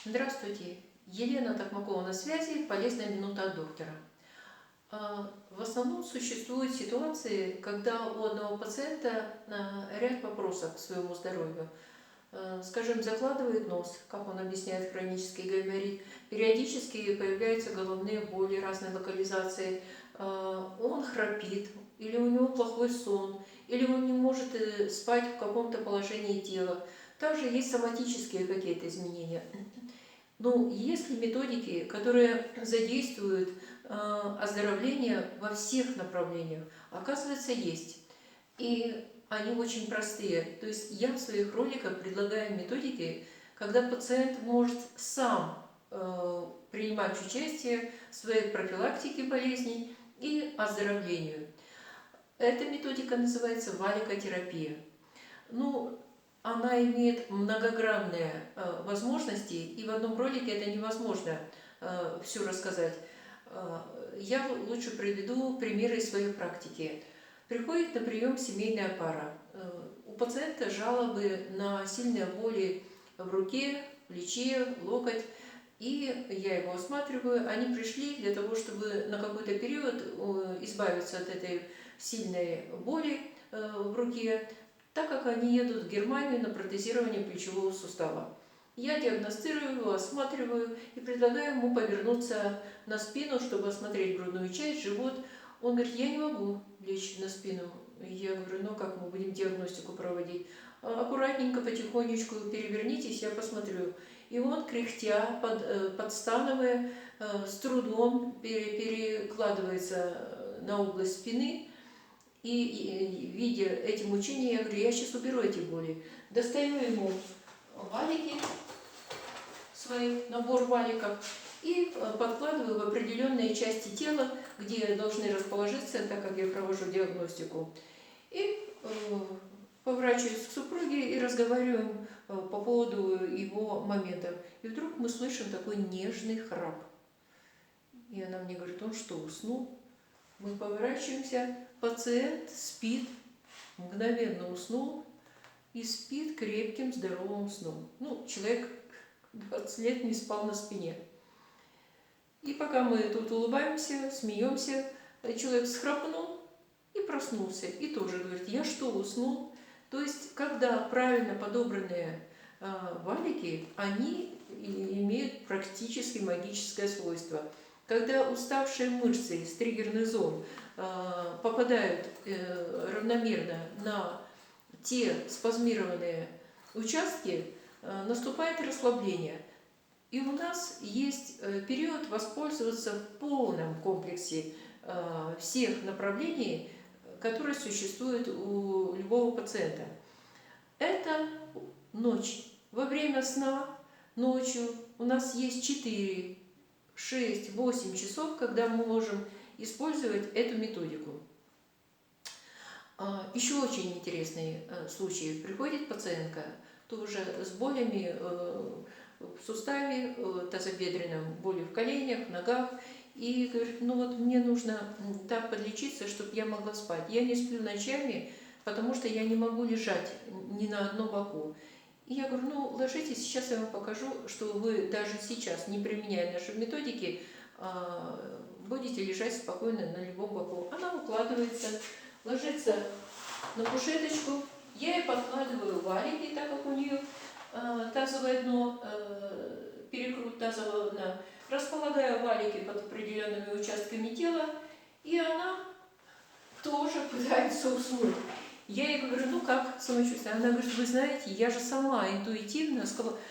Здравствуйте, Елена Токмакова на связи, полезная минута от доктора. В основном существуют ситуации, когда у одного пациента ряд вопросов к своему здоровью. Скажем, закладывает нос, как он объясняет хронический гайморит, периодически появляются головные боли разной локализации, он храпит, или у него плохой сон, или он не может спать в каком-то положении тела. Также есть соматические какие-то изменения. Ну, есть ли методики, которые задействуют оздоровление во всех направлениях? Оказывается, есть. И они очень простые. То есть я в своих роликах предлагаю методики, когда пациент может сам принимать участие в своей профилактике болезней и оздоровлению. Эта методика называется валикотерапия. Ну, она имеет многогранные возможности, и в одном ролике это невозможно все рассказать. Я лучше приведу примеры из своей практики. Приходит на прием семейная пара. У пациента жалобы на сильные боли в руке, плече, локоть. И я его осматриваю. Они пришли для того, чтобы на какой-то период избавиться от этой сильной боли в руке, так как они едут в Германию на протезирование плечевого сустава. Я диагностирую его, осматриваю и предлагаю ему повернуться на спину, чтобы осмотреть грудную часть, живот. Он говорит: я не могу лечь на спину. Я говорю: ну как мы будем диагностику проводить? Аккуратненько, потихонечку перевернитесь, я посмотрю. И он, кряхтя, подстановая, с трудом перекладывается на область спины. И видя эти мучения, я говорю: я сейчас уберу эти боли. Достаю ему валики, свой набор валиков, и подкладываю в определенные части тела, где должны расположиться, так как я провожу диагностику. И поворачиваюсь к супруге и разговариваем по поводу его моментов. И вдруг мы слышим такой нежный храп. И она мне говорит: он что, уснул? Мы поворачиваемся, пациент спит, мгновенно уснул и спит крепким, здоровым сном. Ну, человек 20 лет не спал на спине. И пока мы тут улыбаемся, смеемся, человек схрапнул и проснулся. И тоже говорит: я что, уснул? То есть, когда правильно подобранные валики, они имеют практически магическое свойство. Когда уставшие мышцы из триггерных зон попадают равномерно на те спазмированные участки, наступает расслабление. И у нас есть период воспользоваться в полном комплексе всех направлений, которые существуют у любого пациента. Это ночь. Во время сна ночью у нас есть 4, 6, 8 часов, когда мы можем использовать эту методику. Еще очень интересный случай. Приходит пациентка тоже с болями в суставе тазобедренном, боли в коленях, ногах. И говорит: ну вот мне нужно так подлечиться, чтобы я могла спать. Я не сплю ночами, потому что я не могу лежать ни на одном боку. И я говорю: ну ложитесь, сейчас я вам покажу, что вы даже сейчас, не применяя наши методики, будете лежать спокойно на любом боку. Она укладывается, ложится на кушеточку, я ей подкладываю валики, так как у нее тазовое дно, перекрут тазового дна, располагаю валики под определенными участками тела, и она тоже пытается уснуть. Я ей говорю: ну как самочувствие? Она говорит: вы знаете, я же сама интуитивно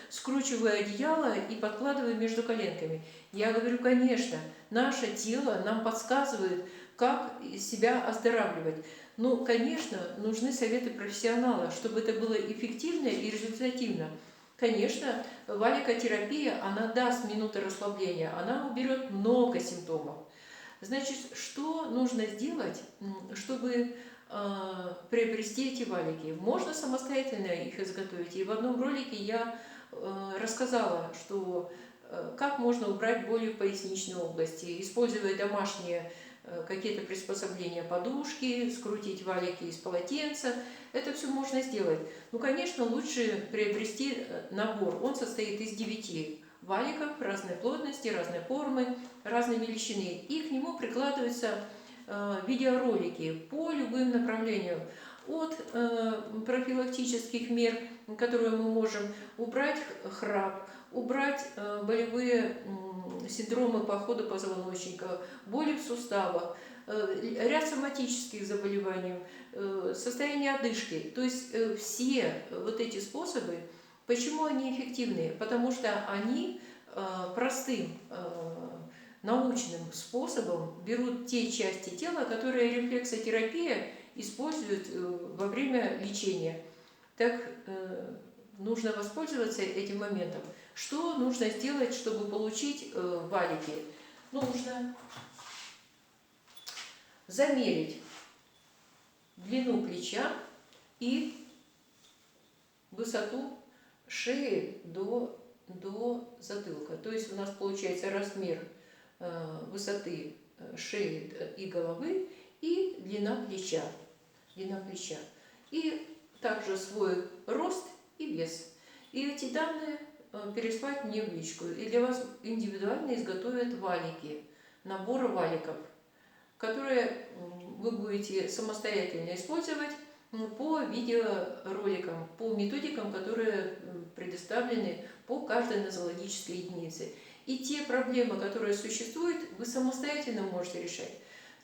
скручиваю одеяло и подкладываю между коленками. Я говорю: конечно, наше тело нам подсказывает, как себя оздоравливать. Ну, конечно, нужны советы профессионала, чтобы это было эффективно и результативно. Конечно, валикотерапия, она даст минуты расслабления, она уберет много симптомов. Значит, что нужно сделать, чтобы приобрести эти валики? Можно самостоятельно их изготовить. И в одном ролике я рассказала, что как можно убрать боли в поясничной области, используя домашние какие-то приспособления, подушки, скрутить валики из полотенца. Это все можно сделать. Ну, конечно, лучше приобрести набор. Он состоит из 9 валиков разной плотности, разной формы, разной величины. И к нему прикладываются видеоролики по любым направлениям. От профилактических мер, которые мы можем убрать храп, убрать болевые синдромы по ходу позвоночника, боли в суставах, ряд соматических заболеваний, состояние одышки. То есть все вот эти способы, почему они эффективны? Потому что они простым научным способом берут те части тела, которые рефлексотерапия использует во время лечения. Так нужно воспользоваться этим моментом. Что нужно сделать, чтобы получить валики? Нужно замерить длину плеча и высоту шеи до затылка. То есть у нас получается размер высоты шеи и головы и длина плеча. И также свой рост и вес. И эти данные переслать мне в личку. И для вас индивидуально изготовят валики, набор валиков, которые вы будете самостоятельно использовать по видеороликам, по методикам, которые предоставлены по каждой нозологической единице. И те проблемы, которые существуют, вы самостоятельно можете решать.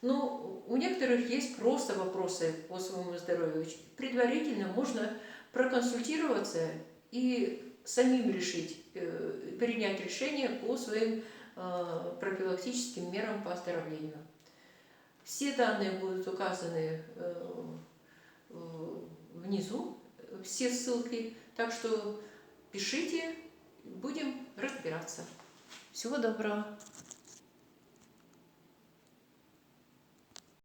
Но у некоторых есть просто вопросы по своему здоровью. Предварительно можно проконсультироваться и самим решить, принять решение по своим профилактическим мерам по оздоровлению. Все данные будут указаны внизу, все ссылки, так что пишите, будем разбираться. Всего доброго!